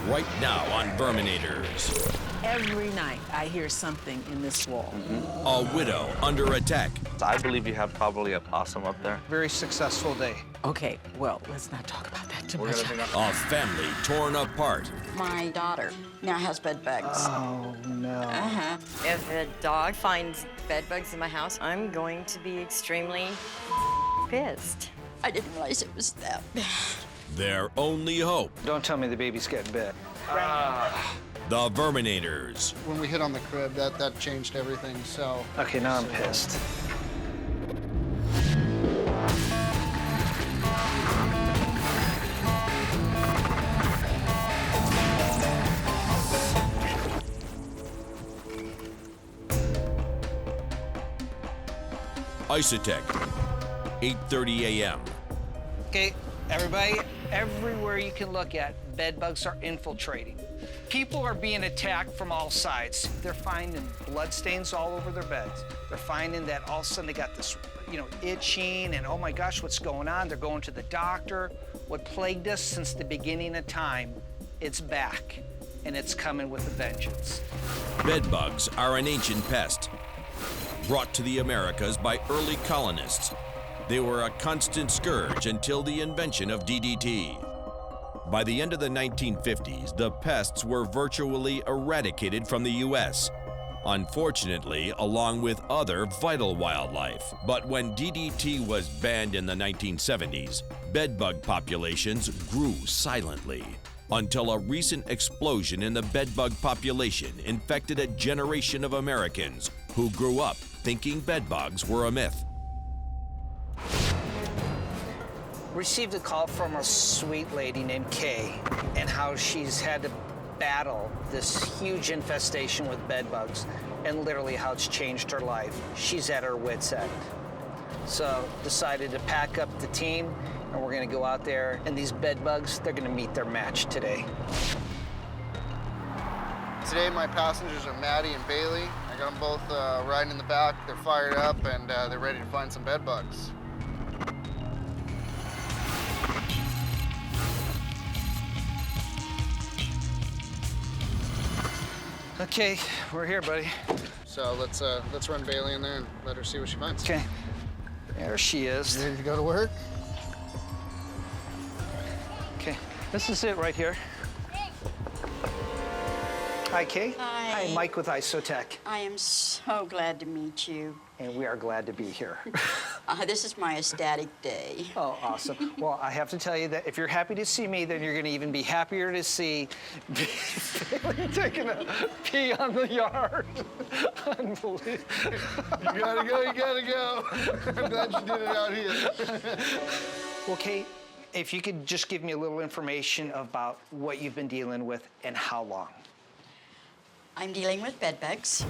right now on Verminators. Every night I hear something in this wall. A widow under attack. I believe you have probably a possum up there. Very successful day. Okay, well, let's not talk about that too much. A family torn apart. My daughter now has bed bugs. Oh, no. If a dog finds bed bugs in my house, I'm going to be extremely pissed. I didn't realize it was that bad. Their only hope. Don't tell me the baby's getting bit. The Verminators. When we hit on the crib, that changed everything, so... Okay, now I'm pissed. ISOTech, 8:30 a.m. Okay, everybody, everywhere you can look at, bed bugs are infiltrating. People are being attacked from all sides. They're finding blood stains all over their beds. They're finding that all of a sudden they got this, itching, and oh my gosh, what's going on? They're going to the doctor. What plagued us since the beginning of time, it's back, and it's coming with a vengeance. Bed bugs are an ancient pest. Brought to the Americas by early colonists, they were a constant scourge until the invention of DDT. By the end of the 1950s, the pests were virtually eradicated from the U.S., unfortunately, along with other vital wildlife. But when DDT was banned in the 1970s, bedbug populations grew silently, until a recent explosion in the bedbug population infected a generation of Americans who grew up thinking bedbugs were a myth. Received a call from a sweet lady named Kay, and how she's had to battle this huge infestation with bedbugs, and literally how it's changed her life. She's at her wit's end. So decided to pack up the team, and we're gonna go out there, and these bedbugs, they're gonna meet their match today. Today, my passengers are Maddie and Bailey. I got them both riding in the back. They're fired up, and they're ready to find some bed bugs. Okay, we're here, buddy. So let's run Bailey in there and let her see what she finds. Okay, there she is. Ready to go to work? Okay, this is it right here. Hi, Kay. Hi. Hi, Mike with ISOTech. I am so glad to meet you. And we are glad to be here. This is my ecstatic day. Oh, awesome. Well, I have to tell you that if you're happy to see me, then you're going to even be happier to see Bailey taking a pee on the yard. Unbelievable. You gotta go, you gotta go. I'm glad you did it out here. Well, Kate, if you could just give me a little information about what you've been dealing with and how long. I'm dealing with bed bugs,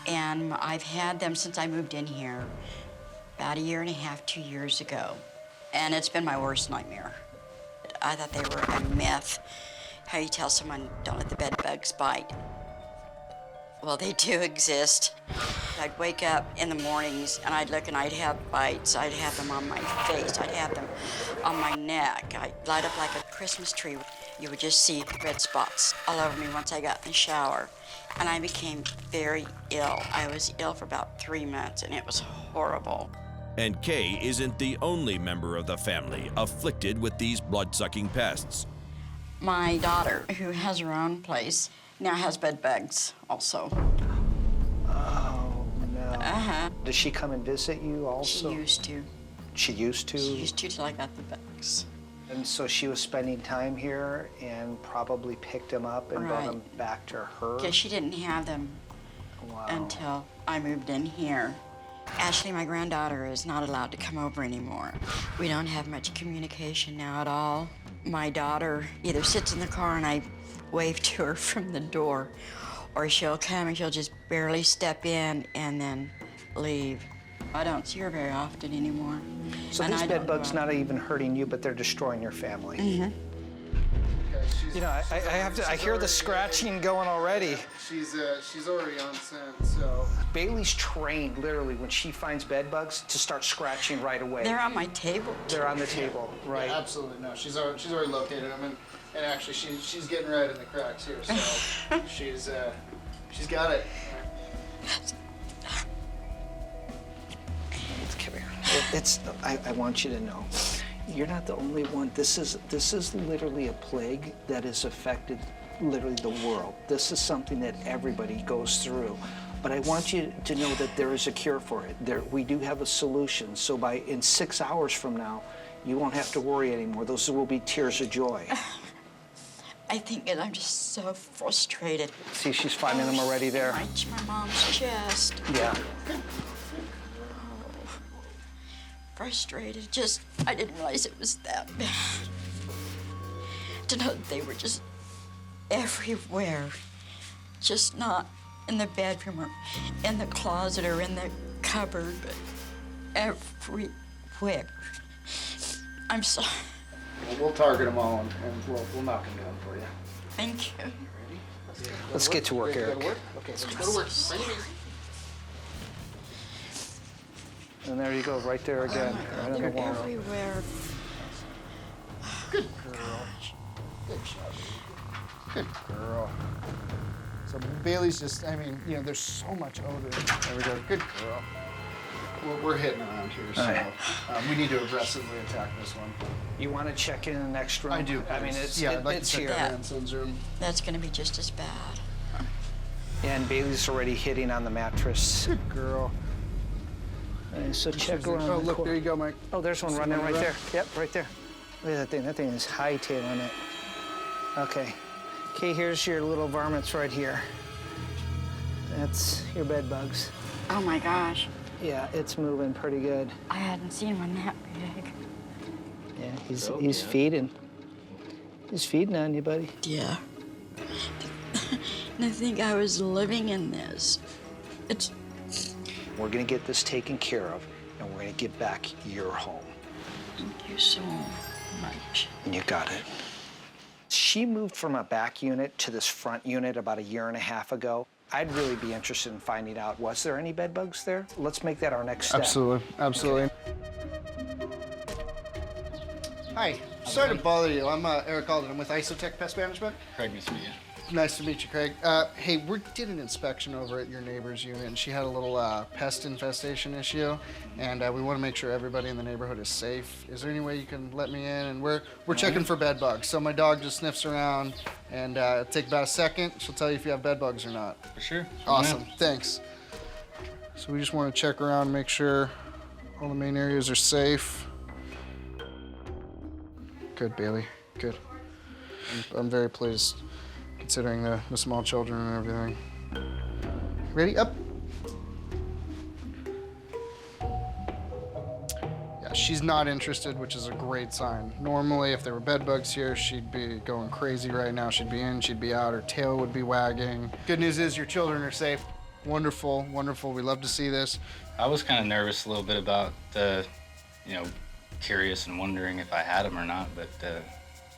and I've had them since I moved in here about 1.5 years, 2 years ago, and it's been my worst nightmare. I thought they were a myth. How you tell someone, don't let the bed bugs bite. Well, they do exist. I'd wake up in the mornings, and I'd look, and I'd have bites. I'd have them on my face. I'd have them on my neck. I'd light up like a Christmas tree. You would just see red spots all over me once I got in the shower. And I became very ill. I was ill for about 3 months, and it was horrible. And Kay isn't the only member of the family afflicted with these blood-sucking pests. My daughter, who has her own place, now has bed bugs also. Oh, no. Uh-huh. Does she come and visit you also? She used to. She used to? She used to till I got the bugs. And so she was spending time here and probably picked them up and brought Right. them back to her? Because she didn't have them Wow. until I moved in here. Ashley, my granddaughter, is not allowed to come over anymore. We don't have much communication now at all. My daughter either sits in the car and I wave to her from the door, or she'll come and she'll just barely step in and then leave. I don't see her very often anymore. So And these I bed don't bugs know. not even hurting you, but they're destroying your family. Mm-hmm. You know, I hear the scratching going already. She's already on scent, so. Bailey's trained, literally, when she finds bed bugs, to start scratching right away. They're on my table. They're on the table, right? Yeah, absolutely, no. She's already located them, and actually she's getting right in the cracks here, so she's got it. Come here. I want you to know, you're not the only one. This is literally a plague that has affected literally the world. This is something that everybody goes through. But I want you to know that there is a cure for it. We do have a solution. So in 6 hours from now, you won't have to worry anymore. Those will be tears of joy. I think that I'm just so frustrated. See, she's finding them already there. Right to my mom's chest. Yeah. Frustrated. I didn't realize it was that bad. To know that they were just everywhere. Just not in the bedroom or in the closet or in the cupboard, but everywhere. I'm sorry. We'll target them all and we'll knock them down for you. Thank you. Let's get to work, Eric. Okay, let's go to work. Bring it easy. And there you go, right there again. Right on the They're wall. everywhere. Good girl. Good job. Good girl. So Bailey's just, there's so much odor. There we go. Good girl. We're hitting around here, so right. We need to aggressively attack this one. You want to check in the next room? I do. I mean, it's I'd like it's to check here. the grandson's room. That's gonna be just as bad. And Bailey's already hitting on the mattress. Good girl. So check around. Oh, the look, cor- there you go, Mike. Oh, there's one See running one right run? there. Yep, right there. Look at that thing. That thing is hightailing it. Okay. Okay, here's your little varmints right here. That's your bed bugs. Oh my gosh. Yeah, it's moving pretty good. I hadn't seen one that big. Yeah, he's feeding. He's feeding on you, buddy. Yeah. And I think I was living in this. We're gonna get this taken care of, and we're gonna get back your home. Thank you so much. And you got it. She moved from a back unit to this front unit about 1.5 years ago. I'd really be interested in finding out, was there any bed bugs there? Let's make that our next step. Absolutely. Hi, sorry to bother you. I'm Eric Alden. I'm with ISOTech Pest Management. Craig, nice to meet you. Nice to meet you, Craig. Hey, we did an inspection over at your neighbor's unit, and she had a little pest infestation issue, and we want to make sure everybody in the neighborhood is safe. Is there any way you can let me in? And we're checking for bed bugs. So my dog just sniffs around, and it'll take about a second. She'll tell you if you have bed bugs or not. For sure. Awesome. Yeah. Thanks. So we just want to check around, make sure all the main areas are safe. Good, Bailey. Good. I'm very pleased, considering the small children and everything. Ready? Up. Yeah, she's not interested, which is a great sign. Normally, if there were bed bugs here, she'd be going crazy right now. She'd be in, she'd be out, her tail would be wagging. Good news is your children are safe. Wonderful, wonderful. We love to see this. I was kind of nervous a little bit about curious and wondering if I had them or not, but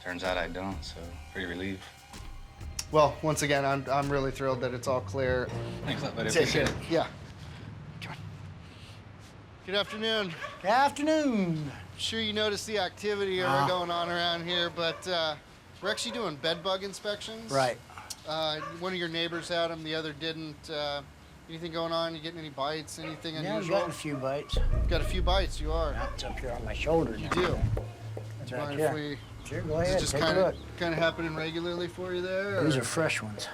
turns out I don't, so pretty relieved. Well, once again, I'm really thrilled that it's all clear. Thanks a lot, buddy. Take care. Appreciate it. Yeah. Come on. Good afternoon. Good afternoon. Sure you noticed the activity going on around here, but we're actually doing bed bug inspections. Right. One of your neighbors had them, the other didn't. Anything going on? You getting any bites? Anything Yeah, I've unusual? gotten a few bites. Got a few bites. You are. It's up here on my shoulder You now. do. It's Mind right if here. we? Sure, go Is ahead, it just take a look. kind of happening regularly for you there? These or- are fresh ones.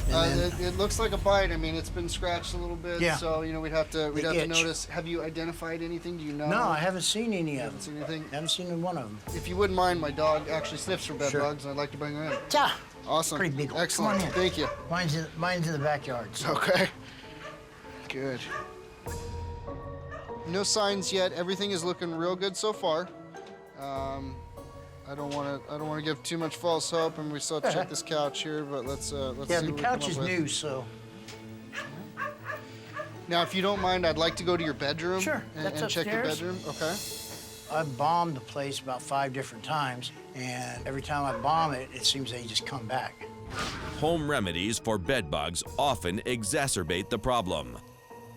And then- it looks like a bite. I mean, it's been scratched a little bit, Yeah. so we'd have to itch. notice. Have you identified anything? Do you know? No, I haven't seen any You of haven't them. seen anything. I haven't seen one of them. If you wouldn't mind, my dog actually sniffs for bed Sure. bugs, and I'd like to bring her in. Yeah. Awesome. Pretty big one. Excellent. Come on in. Thank you. Mine's in the backyard. So. Okay. Good. No signs yet. Everything is looking real good so far. I don't want to give too much false hope, and we still have to check this couch here. But let's Yeah, see the what we come couch up is with. new, so. Now, if you don't mind, I'd like to go to your bedroom. Sure, And, that's and check your upstairs. bedroom. Okay. I bombed the place about 5 different times, And every time I bomb it, it seems they just come back. Home remedies for bed bugs often exacerbate the problem.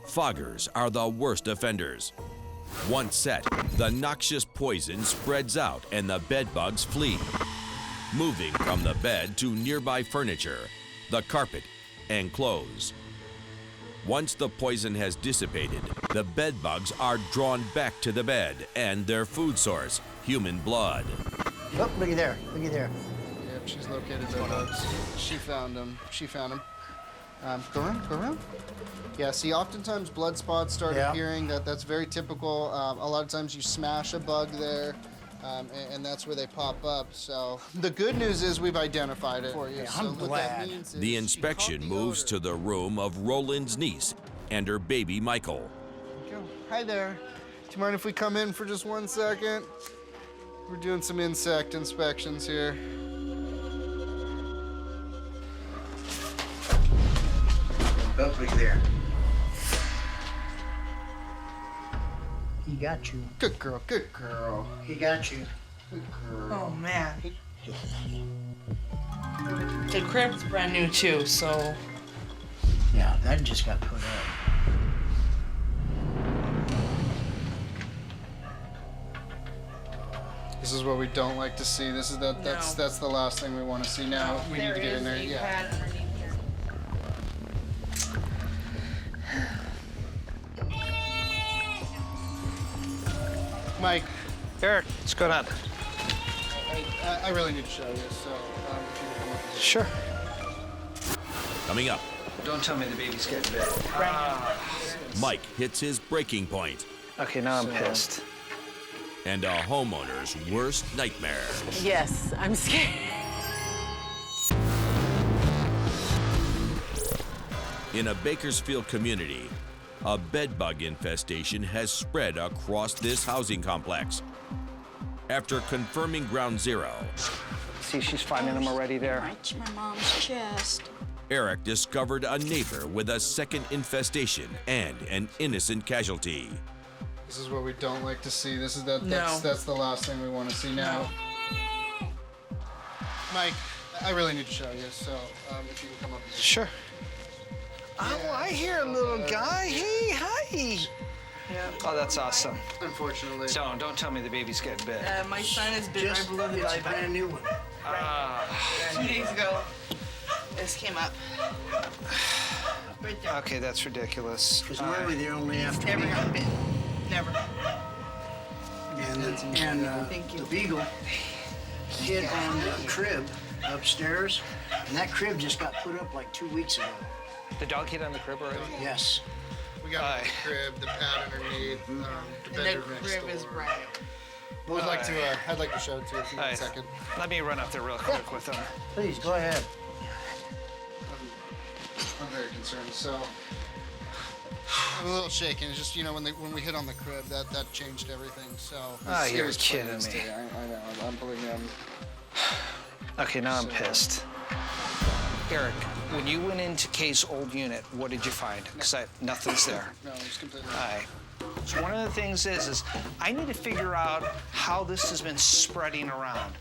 Foggers are the worst offenders. Once set, the noxious poison spreads out and the bed bugs flee, moving from the bed to nearby furniture, the carpet, and clothes. Once the poison has dissipated, the bed bugs are drawn back to the bed and their food source, human blood. Oh, looky there, looky there. Yep, she's located bed bugs. She found them. She found them. Go around, go around. Yeah, see, oftentimes blood spots start appearing. That's very typical. A lot of times you smash a bug there, and that's where they pop up. So the good news is we've identified it for you. Yeah, so I'm what glad. that means is The she inspection caught the moves odor. to the room of Roland's niece and her baby Michael. Go. Hi there. Do you mind if we come in for just 1 second? We're doing some insect inspections here. Oh, looky there. He got you. Good girl, good girl. He got you. Good girl. Oh man. The crib's brand new too, so Yeah, that just got put up. This is what we don't like to see. This is that's the last thing we want to see. Now we need to get in there. Yeah. pad underneath here. Mike, Eric, what's going on? I really need to show you. So if you come up. Sure. Coming up, Don't tell me the baby's getting bit. Mike hits his breaking point Okay, now I'm pissed. and a homeowner's worst nightmare. Yes, I'm scared. In a Bakersfield community, a bedbug infestation has spread across this housing complex. After confirming ground zero, See, she's finding them already there. Right to my mom's chest. Eric discovered a neighbor with a second infestation and an innocent casualty. This is what we don't like to see. This is No. that's the last thing we want to see now. Mike, I really need to show you. So if you can come up. Sure. Oh, I hear a little guy. Hey, hi. Yeah. Oh, that's awesome. Unfortunately. Don't tell me the baby's getting bit. My son has been Just right below the it's belly a button. brand new one. 2 days ago, this came up. Right there. Okay, that's ridiculous. Because normally they're only after Never me. got bit. Never. And Thank you. the beagle hid on the crib upstairs, and that crib just got put up like 2 weeks ago. The dog hit on the crib already? Yes. We got the crib, the pad underneath, the And the bedroom next crib door. is brand new. Well, I'd like to show it to you if you want a second. Let me run up there real quick with him. Please, go ahead. I'm very concerned. So I'm a little shaken. It's just when we hit on the crib, that changed everything. So it You're was kidding plain as me. day. I know. I'm believing me. Okay, now I'm pissed. Eric, when you went into Kay's old unit, what did you find? Because nothing's there. No, it's completely. All right. So one of the things is I need to figure out how this has been spreading around.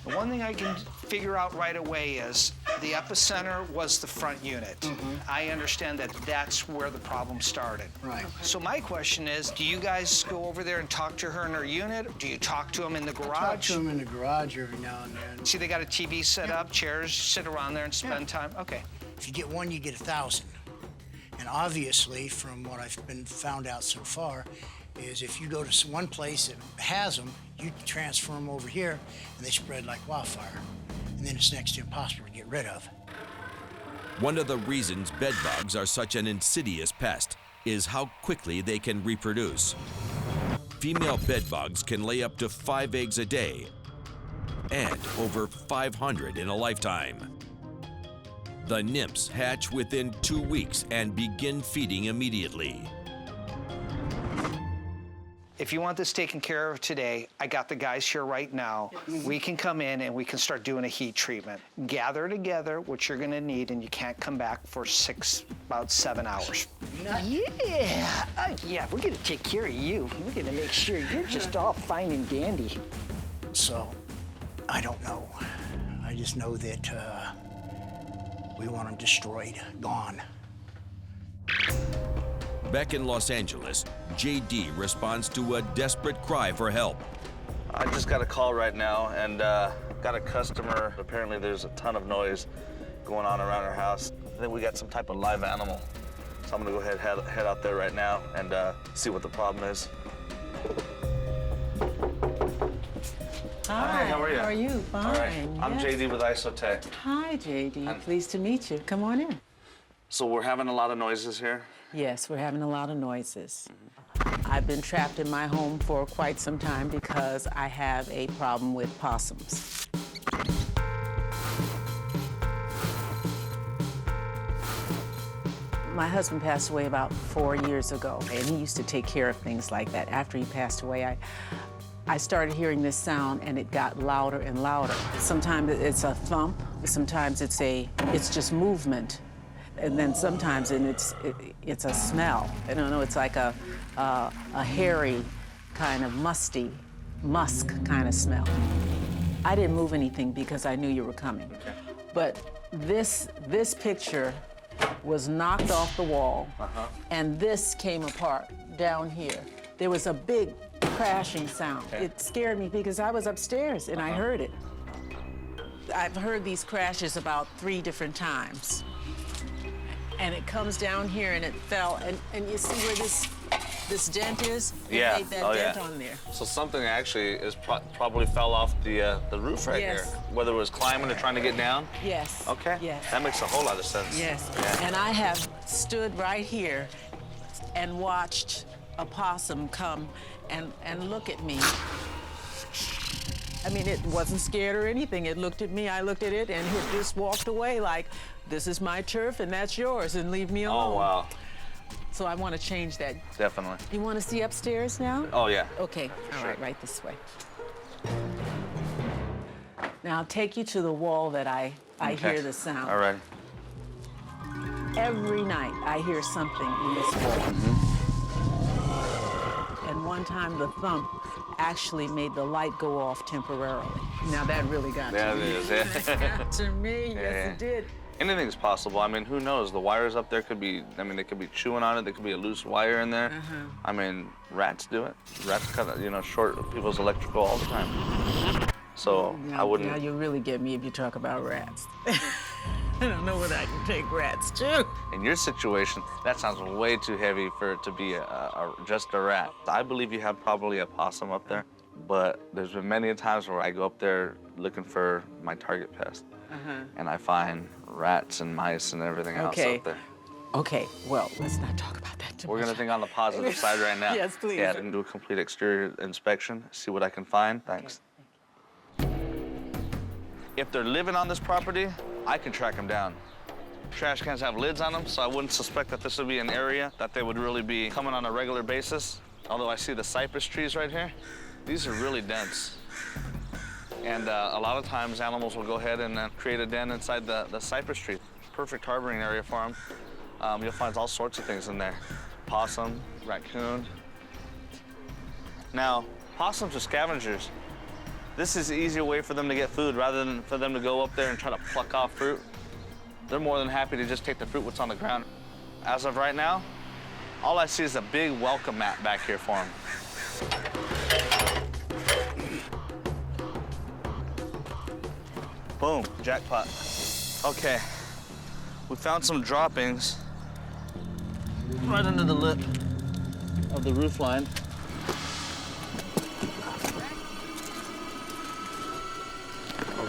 The one thing I can figure out right away is the epicenter was the front unit. I understand that that's where the problem started. Right. So my question is, do you guys go over there and talk to her in her unit? Do you talk to them in the Talk garage? to them in the garage every now and then. See, they got a TV set up, chairs, sit around there and spend time? Okay. If you get one, you get 1,000. And obviously, from what I've been found out so far, is if you go to one place that has them, you transfer them over here, and they spread like wildfire. And then it's next to impossible to get rid of. One of the reasons bedbugs are such an insidious pest is how quickly they can reproduce. Female bedbugs can lay up to 5 eggs a day and over 500 in a lifetime. The nymphs hatch within 2 weeks and begin feeding immediately. If you want this taken care of today, I got the guys here right now. We can come in and we can start doing a heat treatment. Gather together what you're gonna need, and you can't come back for about 7 hours. Yeah, yeah, we're gonna take care of you. We're gonna make sure you're just all fine and dandy. So, I don't know. I just know that we want them destroyed, gone. Back in Los Angeles, JD responds to a desperate cry for help. I just got a call right now and got a customer. Apparently there's a ton of noise going on around our house. I think we got some type of live animal. So I'm gonna go ahead head out there right now and see what the problem is. Hi, how are you? How are you? Fine. All right. I'm yes. JD with ISOTech. Hi, JD. Pleased to meet you. Come on in. So we're having a lot of noises here. Yes, we're having a lot of noises. I've been trapped in my home for quite some time because I have a problem with possums. My husband passed away about 4 years ago, and he used to take care of things like that. After he passed away, I started hearing this sound, and it got louder and louder. Sometimes it's a thump, sometimes it's just movement, and then sometimes it's a smell. I don't know, it's like a hairy, kind of musty, musk kind of smell. I didn't move anything because I knew you were coming. Okay. But this picture was knocked off the wall, and this came apart down here. There was a big crashing sound. Okay. It scared me because I was upstairs and I heard it. I've heard these crashes about 3 different times. And it comes down here and it fell, and you see where this dent is? It Yeah. made that dent on there. So something actually is probably fell off the roof right Yes. here. Whether it was climbing or trying to get down. Yes. Okay. Yes. That makes a whole lot of sense. Yes. Yeah. And I have stood right here and watched a possum come and look at me. I mean, it wasn't scared or anything. It looked at me, I looked at it, and it just walked away like, this is my turf and that's yours, and leave me alone. Oh, wow. So I want to change that. Definitely. You want to see upstairs now? Oh, yeah. Okay, all Sure. right this way. Now I'll take you to the wall that I Okay. hear the sound. All right. Every night I hear something in this wall. And one time the thump actually made the light go off temporarily. Now that really got Yeah, to me. it is. Yeah. Got to me, yes Yeah. it did. Anything's possible. I mean, who knows? The wires up there could be, they could be chewing on it. There could be a loose wire in there. I mean, rats do it. Rats cut, short people's electrical all the time. So Now, I wouldn't. Now you really get me if you talk about rats. I don't know whether I can take rats too. In your situation, that sounds way too heavy for it to be just a rat. I believe you have probably a possum up there, but there's been many times where I go up there looking for my target pest, and I find rats and mice and everything else up there. Okay, well, let's not talk about that too We're much. gonna think on the positive side right now. Yes, please. Yeah, and do a complete exterior inspection, see what I can find. Thanks. If they're living on this property, I can track them down. Trash cans have lids on them, so I wouldn't suspect that this would be an area that they would really be coming on a regular basis. Although I see the cypress trees right here, these are really dense. And a lot of times animals will go ahead and create a den inside the cypress tree. Perfect harboring area for them. You'll find all sorts of things in there. Possum, raccoon. Now, possums are scavengers. This is an easier way for them to get food rather than for them to go up there and try to pluck off fruit. They're more than happy to just take the fruit what's on the ground. As of right now, all I see is a big welcome mat back here for them. Boom, jackpot. Okay, we found some droppings right under the lip of the roof line.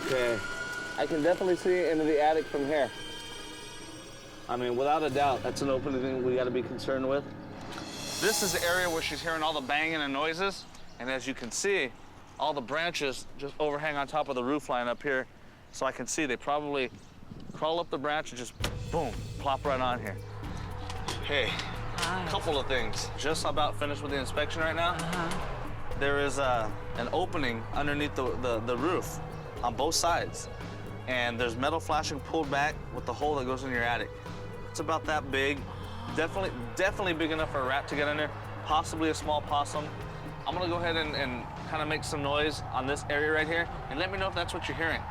Okay, I can definitely see into the attic from here. I mean, without a doubt, that's an opening we gotta be concerned with. This is the area where she's hearing all the banging and noises, and as you can see, all the branches just overhang on top of the roof line up here. So I can see they probably crawl up the branch and just, boom, plop right on here. Hey, a couple of things. Just about finished with the inspection right now. There is an opening underneath the roof on both sides. And there's metal flashing pulled back with the hole that goes in your attic. It's about that big. Definitely big enough for a rat to get in there. Possibly a small possum. I'm gonna go ahead and kind of make some noise on this area right here, and let me know if that's what you're hearing.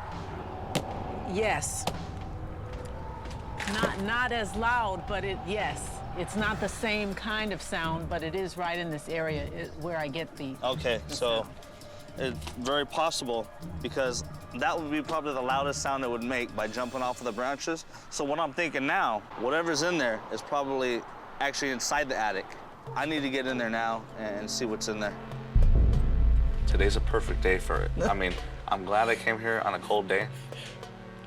Yes. Not as loud, but yes. It's not the same kind of sound, but it is right in this area where I get the. Okay, so it's very possible because that would be probably the loudest sound it would make by jumping off of the branches. So what I'm thinking now, whatever's in there is probably actually inside the attic. I need to get in there now and see what's in there. Today's a perfect day for it. I mean, I'm glad I came here on a cold day.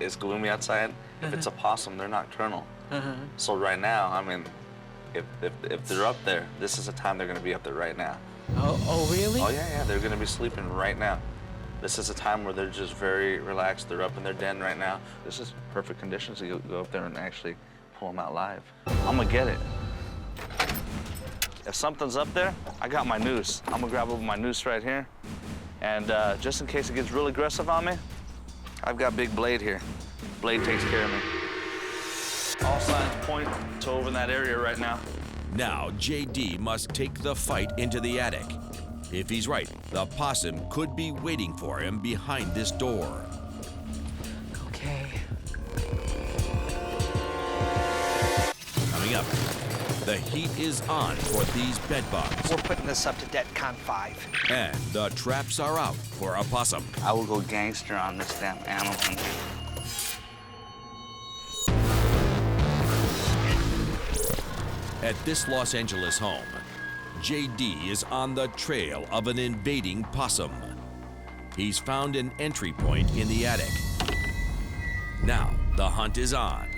It's gloomy outside. If it's a possum, they're nocturnal. So right now, I mean, if they're up there, this is the time they're gonna be up there right now. Oh, really? Oh, yeah, they're gonna be sleeping right now. This is a time where they're just very relaxed. They're up in their den right now. This is perfect conditions to go up there and actually pull them out live. I'm gonna get it. If something's up there, I got my noose. I'm gonna grab over my noose right here. And just in case it gets real aggressive on me, I've got Big Blade here. Blade takes care of me. All signs point to over in that area right now. Now, JD must take the fight into the attic. If he's right, the possum could be waiting for him behind this door. Okay. Coming up, the heat is on for these bed bugs. We're putting this up to DETCON 5. And the traps are out for a possum. I will go gangster on this damn animal. At this Los Angeles home, JD is on the trail of an invading possum. He's found an entry point in the attic. Now, the hunt is on.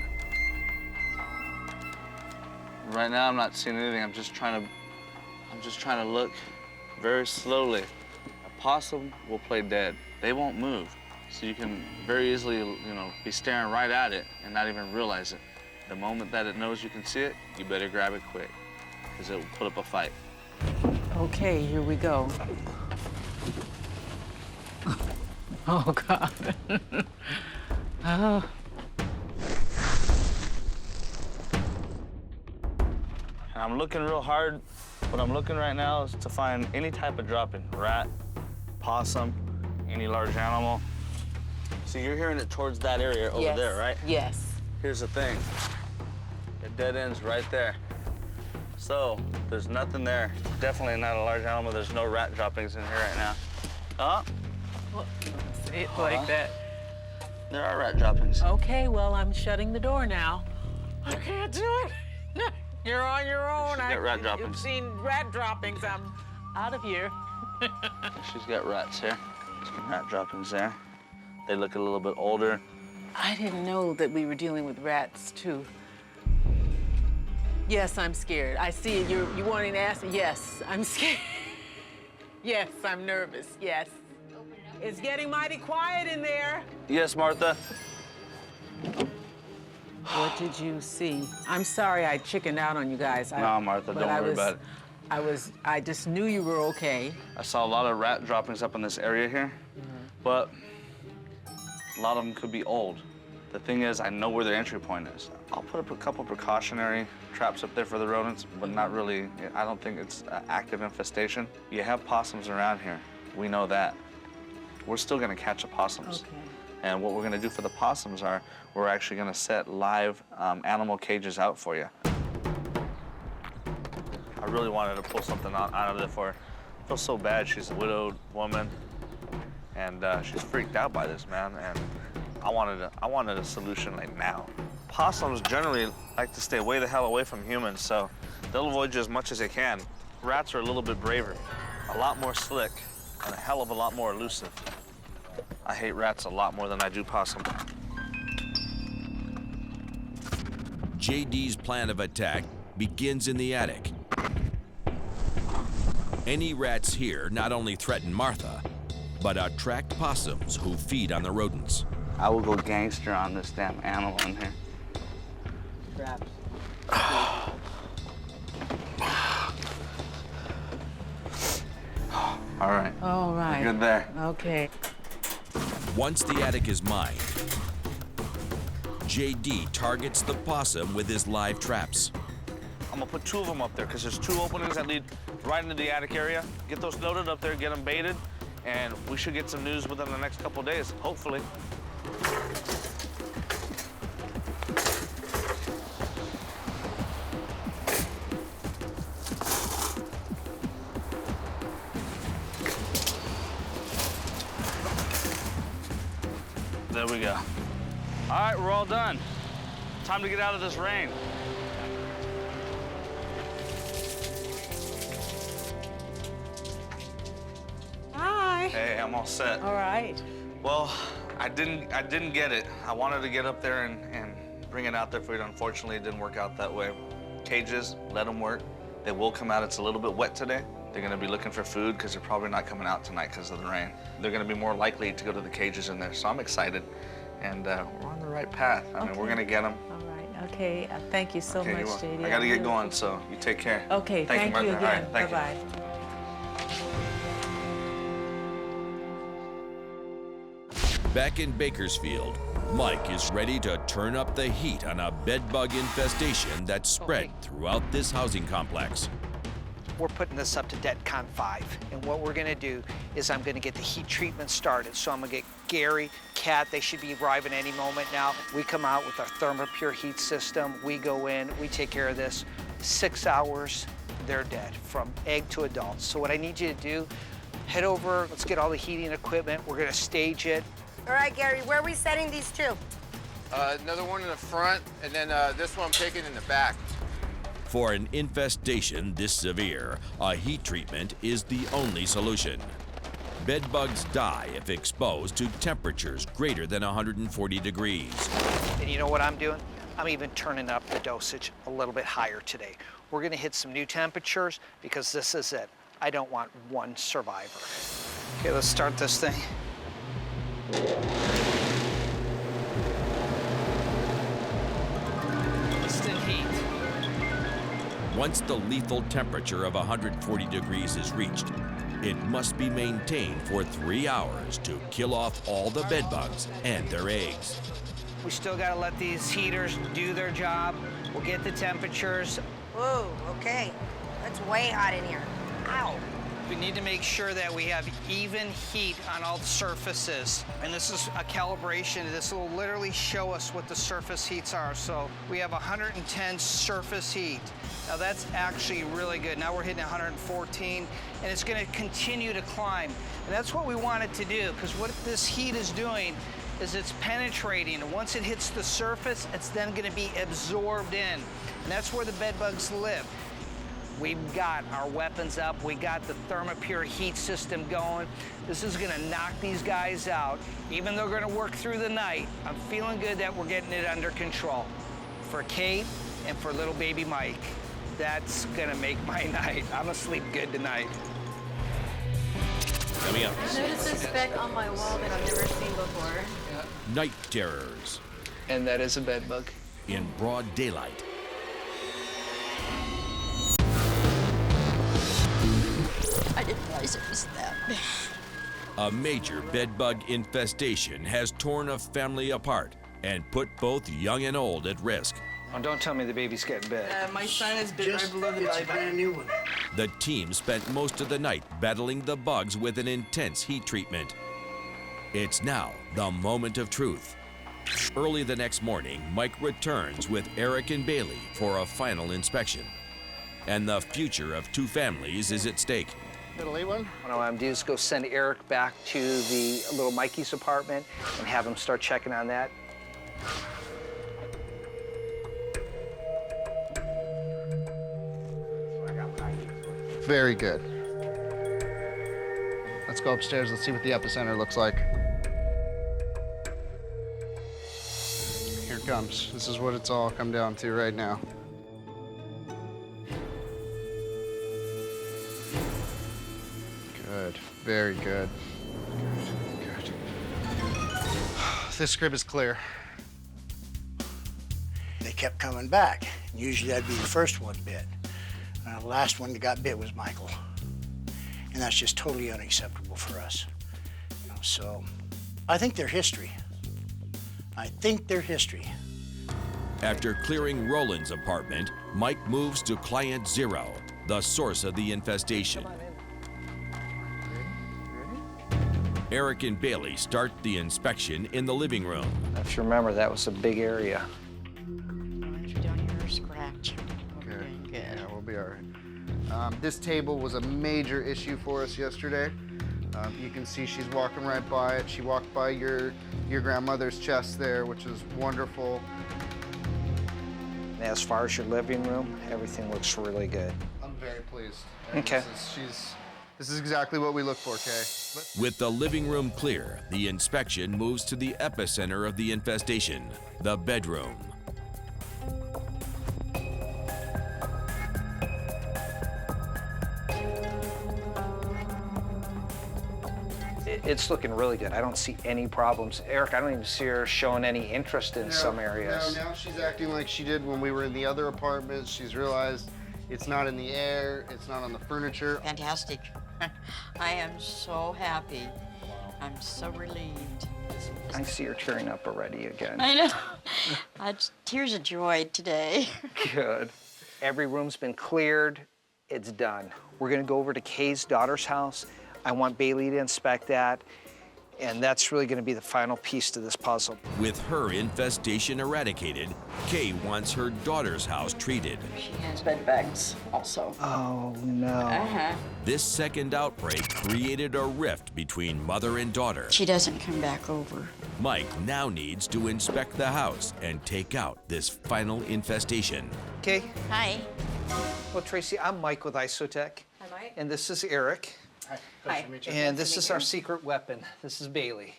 Right now, I'm not seeing anything. I'm just trying to look very slowly. A possum will play dead. They won't move. So you can very easily, be staring right at it and not even realize it. The moment that it knows you can see it, you better grab it quick, because it will put up a fight. Okay, here we go. Oh, God. Oh. And I'm looking real hard. What I'm looking right now is to find any type of dropping, rat, possum, any large animal. So you're hearing it towards that area over there, right? Yes. Here's the thing. It dead ends right there. So there's nothing there. Definitely not a large animal. There's no rat droppings in here right now. Oh. Well, say it like that. There are rat droppings. Okay, well, I'm shutting the door now. I can't do it. You're on your own. She's got rat droppings. You've seen rat droppings. I'm out of here. She's got rats here. Some rat droppings there. They look a little bit older. I didn't know that we were dealing with rats, too. Yes, I'm scared. I see it. You wanting to ask me? Yes, I'm scared. Yes, I'm nervous. Yes. It's getting mighty quiet in there. Yes, Martha. What did you see? I'm sorry I chickened out on you guys. No, Martha, don't worry about it. I just knew you were okay. I saw a lot of rat droppings up in this area here, but a lot of them could be old. The thing is, I know where their entry point is. I'll put up a couple precautionary traps up there for the rodents, but not really, I don't think it's an active infestation. You have possums around here. We know that. We're still gonna catch the possums. Okay. And what we're gonna do for the possums are, we're actually gonna set live animal cages out for you. I really wanted to pull something out of there for her. I feel so bad. She's a widowed woman, and she's freaked out by this, man. And I wanted a solution like now. Possums generally like to stay way the hell away from humans, so they'll avoid you as much as they can. Rats are a little bit braver, a lot more slick, and a hell of a lot more elusive. I hate rats a lot more than I do possum. JD's plan of attack begins in the attic. Any rats here not only threaten Martha, but attract possums who feed on the rodents. I will go gangster on this damn animal in here. Traps. All right. All right. We're good there. Okay. Once the attic is mined, JD targets the possum with his live traps. I'm gonna put 2 of them up there because there's 2 openings that lead right into the attic area. Get those loaded up there, get them baited, and we should get some news within the next couple days, hopefully. There we go. All right, we're all done. Time to get out of this rain. Hi. Hey, I'm all set. All right. Well, I didn't get it. I wanted to get up there and bring it out there for you. Unfortunately, it didn't work out that way. Cages, let them work. They will come out. It's a little bit wet today. They're gonna be looking for food because they're probably not coming out tonight because of the rain. They're gonna be more likely to go to the cages in there. So I'm excited, and we're on the right path. I mean, we're gonna get them. All right. Okay. Thank you so much, JD. I gotta get going, so you take care. Okay. Thank you Martha. again. All right, thank you. Bye-bye. Back in Bakersfield, Mike is ready to turn up the heat on a bedbug infestation that's spread throughout this housing complex. We're putting this up to DETCON 5, and what we're gonna do is I'm gonna get the heat treatment started. So I'm gonna get Gary, Kat, they should be arriving any moment now. We come out with our ThermoPure heat system, we go in, we take care of this. 6 hours, they're dead, from egg to adult. So what I need you to do, head over, let's get all the heating equipment, we're gonna stage it. All right, Gary, where are we setting these two? Another one in the front, and then this one I'm taking in the back. For an infestation this severe, a heat treatment is the only solution. Bedbugs die if exposed to temperatures greater than 140 degrees. And you know what I'm doing? I'm even turning up the dosage a little bit higher today. We're gonna hit some new temperatures because this is it. I don't want one survivor. Okay, let's start this thing. Instant heat. Once the lethal temperature of 140 degrees is reached, it must be maintained for 3 hours to kill off all the bedbugs and their eggs. We still gotta let these heaters do their job. We'll get the temperatures. Whoa, okay. That's way hot in here. Ow. We need to make sure that we have even heat on all the surfaces. And this is a calibration. This will literally show us what the surface heats are. So we have 110 surface heat. Now that's actually really good. Now we're hitting 114, and it's gonna continue to climb. And that's what we want it to do, because what this heat is doing is it's penetrating, and once it hits the surface, it's then gonna be absorbed in. And that's where the bedbugs live. We've got our weapons up. We got the ThermoPure heat system going. This is gonna knock these guys out. Even though they're gonna work through the night, I'm feeling good that we're getting it under control. For Kate and for little baby Mike, that's gonna make my night. I'm gonna sleep good tonight. Coming up. I noticed a speck on my wall that I've never seen before. Night terrors. And that is a bedbug. In broad daylight. I didn't realize it was that bad. A major bedbug infestation has torn a family apart and put both young and old at risk. Oh, don't tell me the baby's getting bit. My son is bit right below the It's a belly brand button. new one. The team spent most of the night battling the bugs with an intense heat treatment. It's now the moment of truth. Early the next morning, Mike returns with Eric and Bailey for a final inspection. And the future of two families is at stake. Little A one? What I'm gonna do is go send Eric back to the little Mikey's apartment and have him start checking on that. Very good. Let's go upstairs. Let's see what the epicenter looks like. Here it comes. This is what it's all come down to right now. Good. Very good. Good. This crib is clear. They kept coming back. Usually I'd be the first one bit. The last one that got bit was Michael. And that's just totally unacceptable for us. You know, so I think they're history. I think they're history. After clearing Roland's apartment, Mike moves to Client Zero, the source of the infestation. Eric and Bailey start the inspection in the living room. If you remember, that was a big area. If you don't hear her scratch, we're Okay. doing good. Yeah, we'll be all right. This table was a major issue for us yesterday. You can see she's walking right by it. She walked by your grandmother's chest there, which is wonderful. As far as your living room, everything looks really good. I'm very pleased. And Okay. This is exactly what we look for, Kay. With the living room clear, the inspection moves to the epicenter of the infestation, the bedroom. It's looking really good. I don't see any problems. Eric, I don't even see her showing any interest in some areas. No, now she's acting like she did when we were in the other apartments. She's realized it's not in the air, it's not on the furniture. Fantastic. I am so happy. I'm so relieved. I see her tearing up already again. I know. It's tears of joy today. Good. Every room's been cleared. It's done. We're gonna go over to Kay's daughter's house. I want Bailey to inspect that, and that's really gonna be the final piece to this puzzle. With her infestation eradicated, Kay wants her daughter's house treated. She has bed bugs also. Oh, no. Uh-huh. This second outbreak created a rift between mother and daughter. She doesn't come back over. Mike now needs to inspect the house and take out this final infestation. Okay. Hi. Well, Tracy, I'm Mike with ISOTech. Hi, Mike. And this is Eric. Hi. Pleasure to meet you. And this is our secret weapon. This is Bailey.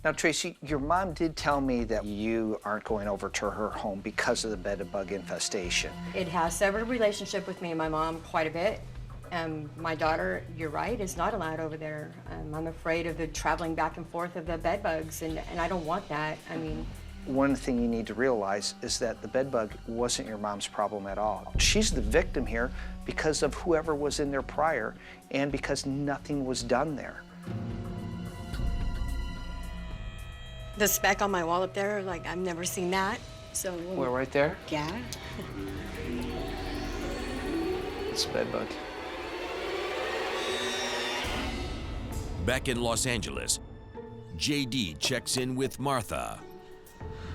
Now, Tracy, your mom did tell me that you aren't going over to her home because of the bed-bug infestation. It has severed relationship with me and my mom quite a bit. My daughter, you're right, is not allowed over there. I'm afraid of the traveling back and forth of the bed bugs, and I don't want that. I mean, One thing you need to realize is that the bedbug wasn't your mom's problem at all. She's the victim here because of whoever was in there prior and because nothing was done there. the speck on my wall up there, like, I've never seen that. So. Well, right there? Yeah. It's a bedbug. Back in Los Angeles, JD checks in with Martha.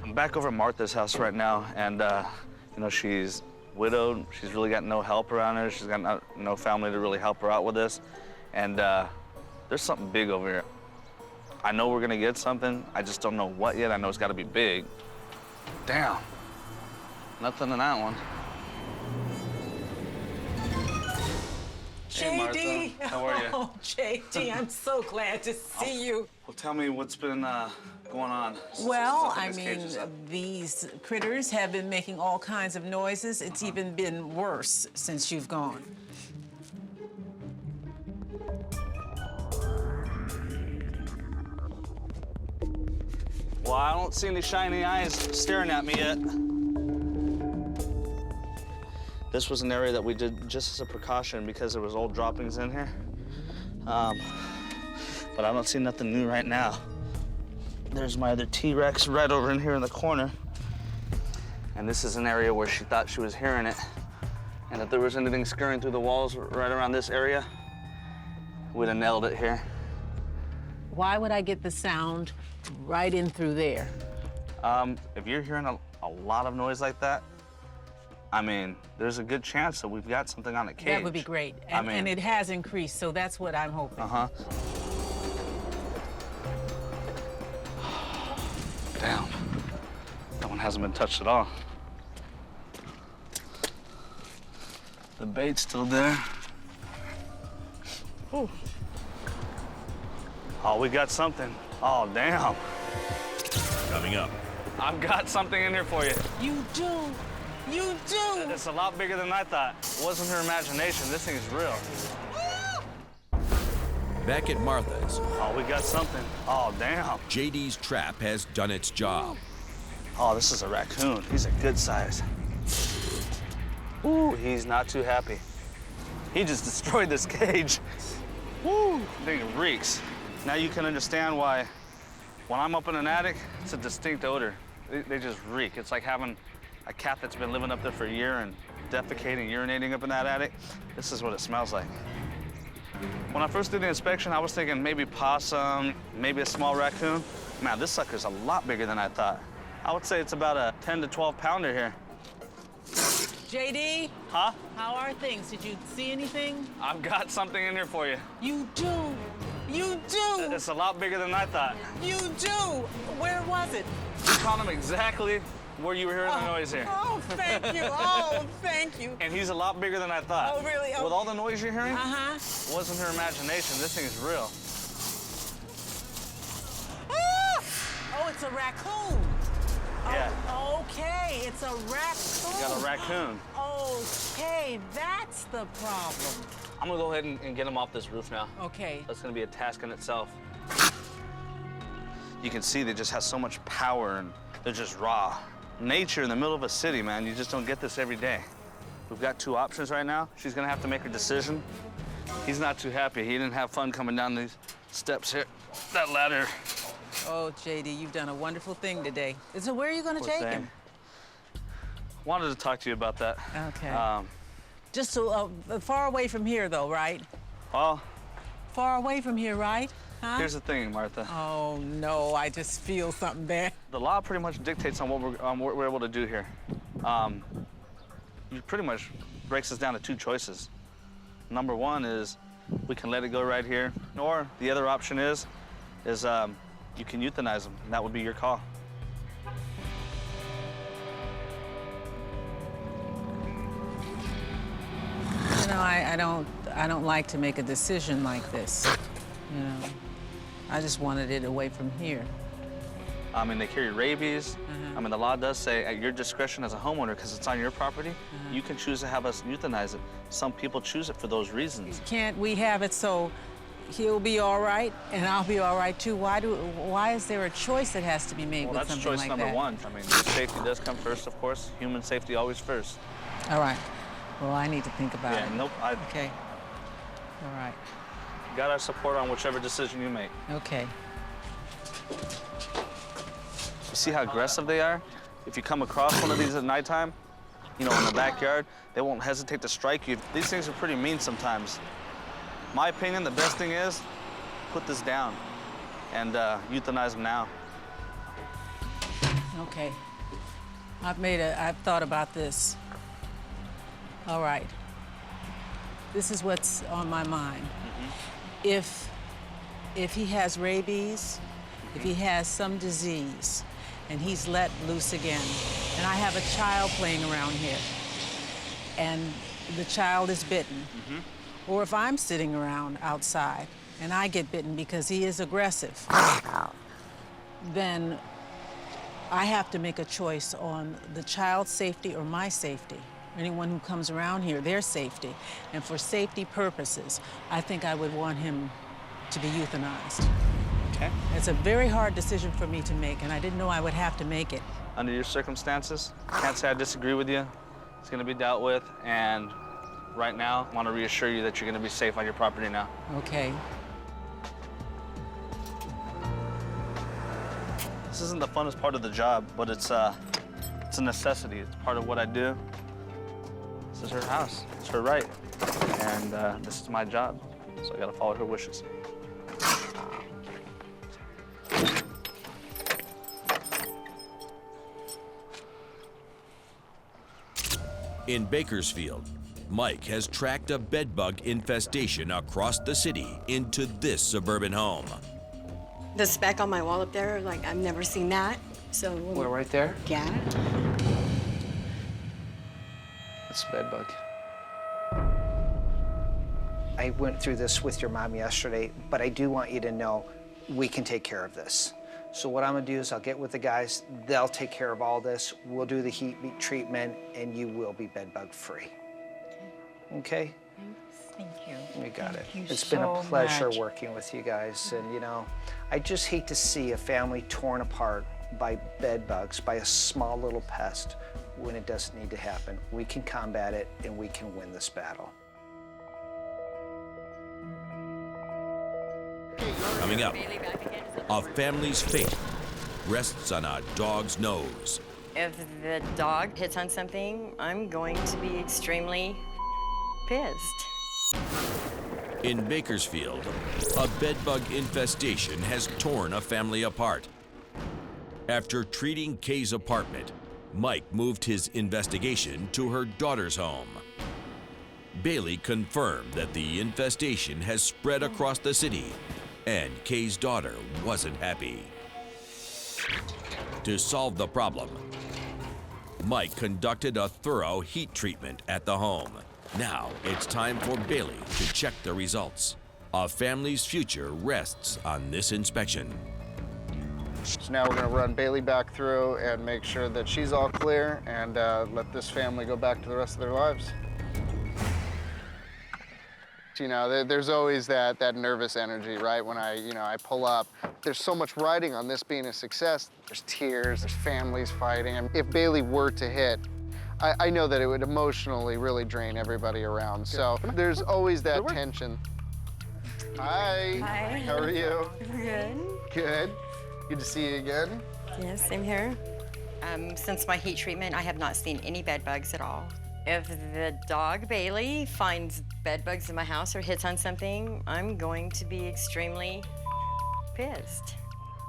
I'm back over at Martha's house right now, and you know, she's widowed. She's really got no help around her. She's got no family to really help her out with this, and there's something big over here. I know we're gonna get something. I just don't know what yet. I know it's got to be big. Damn, nothing in that one. Hey, Martha. How are you? Oh, JD, I'm so glad to see you. Well, tell me what's been going on. Well, I mean, these critters have been making all kinds of noises. It's even been worse since you've gone. Well, I don't see any shiny eyes staring at me yet. This was an area that we did just as a precaution because there was old droppings in here. But I don't see nothing new right now. There's my other T-Rex right over in here in the corner. And this is an area where she thought she was hearing it. And if there was anything scurrying through the walls right around this area, we'd have nailed it here. Why would I get the sound right in through there? If you're hearing a lot of noise like that, I mean, there's a good chance that we've got something on a cage. That would be great. And it has increased, so that's what I'm hoping. Uh-huh. Damn. That one hasn't been touched at all. The bait's still there. Ooh. Oh, we got something. Oh, damn. Coming up. I've got something in here for you. You do. You do. It's a lot bigger than I thought. It wasn't her imagination. This thing is real. Back at Martha's. Oh, we got something. Oh, damn. JD's trap has done its job. Oh, this is a raccoon. He's a good size. Ooh, he's not too happy. He just destroyed this cage. Woo, thing reeks. Now you can understand why when I'm up in an attic, it's a distinct odor. They just reek. It's like having a cat that's been living up there for a year and defecating, urinating up in that attic. This is what it smells like. When I first did the inspection, I was thinking maybe possum, maybe a small raccoon. Man, this sucker's a lot bigger than I thought. I would say it's about a 10 to 12 pounder here. JD? Huh? How are things? Did you see anything? I've got something in here for you. You do. You do. It's a lot bigger than I thought. You do. Where was it? You caught him exactly where you were hearing the noise here. Oh, thank you. Oh, thank you. And he's a lot bigger than I thought. Oh, really? Oh. With all the noise you're hearing, wasn't her imagination. This thing is real. Oh, it's a raccoon. Yeah. Oh, okay, it's a raccoon. You got a raccoon. Okay, that's the problem. I'm gonna go ahead and get him off this roof now. Okay. That's gonna be a task in itself. You can see they just have so much power and they're just raw. Nature in the middle of a city, man, you just don't get this every day. We've got two options right now. She's gonna have to make her decision. He's not too happy. He didn't have fun coming down these steps here, that ladder. Oh, JD, you've done a wonderful thing today. So where are you gonna take him? Wanted to talk to you about that. Okay. Just so, far away from here, though, right? Well, far away from here, right? Huh? Here's the thing, Martha. Oh, no, I just feel something bad. The law pretty much dictates on what we're able to do here. It pretty much breaks us down to two choices. Number one is we can let it go right here, or the other option is you can euthanize them, and that would be your call. You know, I don't like to make a decision like this. You know, I just wanted it away from here. I mean, they carry rabies. I mean, the law does say at your discretion as a homeowner, because it's on your property, you can choose to have us euthanize it. Some people choose it for those reasons. Can't we have it so he'll be all right and I'll be all right too? Why is there a choice that has to be made with something like that? Well, that's choice number one. I mean, safety does come first, of course. Human safety always first. All right. Well, I need to think about it. Nope. Okay. All right. Got our support on whichever decision you make. Okay. You see how aggressive they are? If you come across one of these at nighttime, you know, in the backyard, they won't hesitate to strike you. These things are pretty mean sometimes. My opinion, the best thing is put this down and euthanize them now. Okay. I've thought about this. All right. This is what's on my mind. If he has rabies, if he has some disease, and he's let loose again, and I have a child playing around here, and the child is bitten, or if I'm sitting around outside and I get bitten because he is aggressive, then I have to make a choice on the child's safety or my safety. Anyone who comes around here, their safety. And for safety purposes, I think I would want him to be euthanized. Okay. It's a very hard decision for me to make, and I didn't know I would have to make it. Under your circumstances, can't say I disagree with you. It's gonna be dealt with, and right now, I want to reassure you that you're gonna be safe on your property now. Okay. This isn't the funnest part of the job, but it's a necessity. It's part of what I do. This is her house. It's her right. And this is my job, so I gotta follow her wishes. In Bakersfield, Mike has tracked a bedbug infestation across the city into this suburban home. The speck on my wall up there, like, I've never seen that. So. Well, right there? Yeah. That's a bedbug. I went through this with your mom yesterday, but I do want you to know we can take care of this. So what I'm gonna do is I'll get with the guys, they'll take care of all this, we'll do the heat treatment, and you will be bedbug free. Okay? Thank you. You got it. Thank you It's been a so pleasure much. working with you guys, and you know, I just hate to see a family torn apart by bedbugs, by a small little pest, when it doesn't need to happen. We can combat it, and we can win this battle. Coming up, a family's fate rests on a dog's nose. If the dog hits on something, I'm going to be extremely pissed. In Bakersfield, a bedbug infestation has torn a family apart. After treating Kay's apartment, Mike moved his investigation to her daughter's home. Bailey confirmed that the infestation has spread across the city, and Kay's daughter wasn't happy. To solve the problem, Mike conducted a thorough heat treatment at the home. Now it's time for Bailey to check the results. A family's future rests on this inspection. So now we're going to run Bailey back through and make sure that she's all clear and let this family go back to the rest of their lives. You know, there's always that nervous energy, right? When I pull up, there's so much riding on this being a success. There's tears, there's families fighting. And if Bailey were to hit, I know that it would emotionally really drain everybody around. So there's always that tension. Hi. Hi. How are you? Good. Good. Good to see you again. Yes, same here. Since my heat treatment, I have not seen any bed bugs at all. If the dog Bailey finds bed bugs in my house or hits on something, I'm going to be extremely pissed.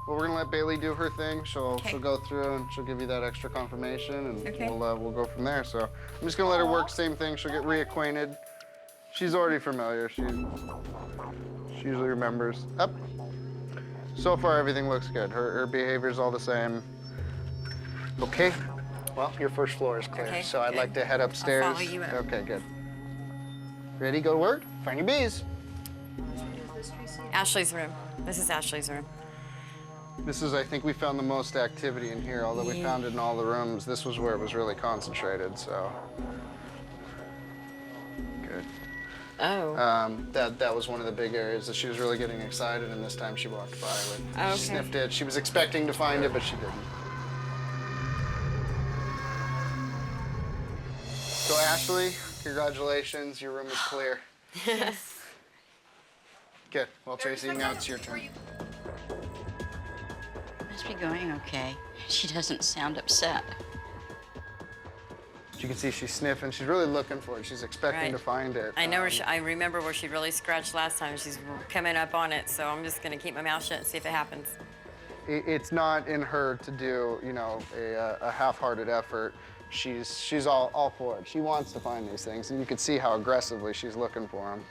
Well, we're gonna let Bailey do her thing. She'll go through and she'll give you that extra confirmation, and we'll go from there. So I'm just gonna let her work. Same thing. She'll get reacquainted. She's already familiar. She usually remembers. Up. So far, everything looks good. Her behavior's all the same. Okay. Well, your first floor is clear, so I'd like to head upstairs. I'll follow you up. Okay, good. Ready? Go to work. Find your bees. Ashley's room. This is Ashley's room. This is, I think, we found the most activity in here. Although we found it in all the rooms, this was where it was really concentrated. So. Good. Oh. That was one of the big areas that she was really getting excited, and this time she walked by with. Okay. She sniffed it. She was expecting to find it, but she didn't. So Ashley, congratulations, your room is clear. Yes. Good. Well, Tracy, now it's your turn. Must be going okay. She doesn't sound upset. You can see she's sniffing. She's really looking for it. She's expecting to find it. I know where I remember where she really scratched last time. She's coming up on it, so I'm just gonna keep my mouth shut and see if it happens. It's not in her to do, you know, a half-hearted effort. She's all for it. She wants to find these things, and you can see how aggressively she's looking for them.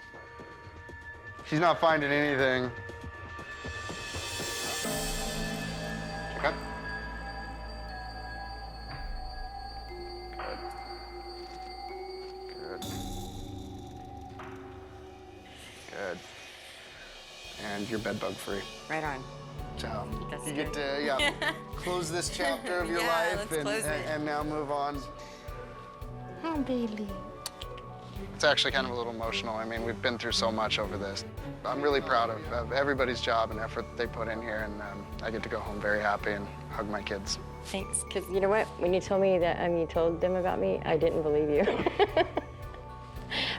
She's not finding anything. Okay. Good. Good. And you're bed bug free. Right on. So That's you good. get to close this chapter of your life and now move on. Oh, Bailey. It's actually kind of a little emotional. I mean, we've been through so much over this. I'm really proud of everybody's job and effort that they put in here, and I get to go home very happy and hug my kids. Thanks. Because you know what? When you told me that you told them about me, I didn't believe you.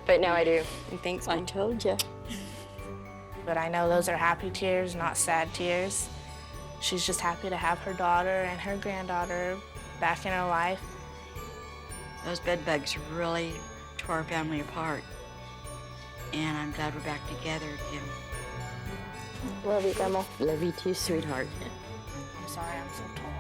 But now I do. And thanks, I told you. But I know those are happy tears, not sad tears. She's just happy to have her daughter and her granddaughter back in her life. Those bed bugs really tore our family apart. And I'm glad we're back together again. Love you, Grandma. Love you too, sweetheart. I'm sorry I'm so tall.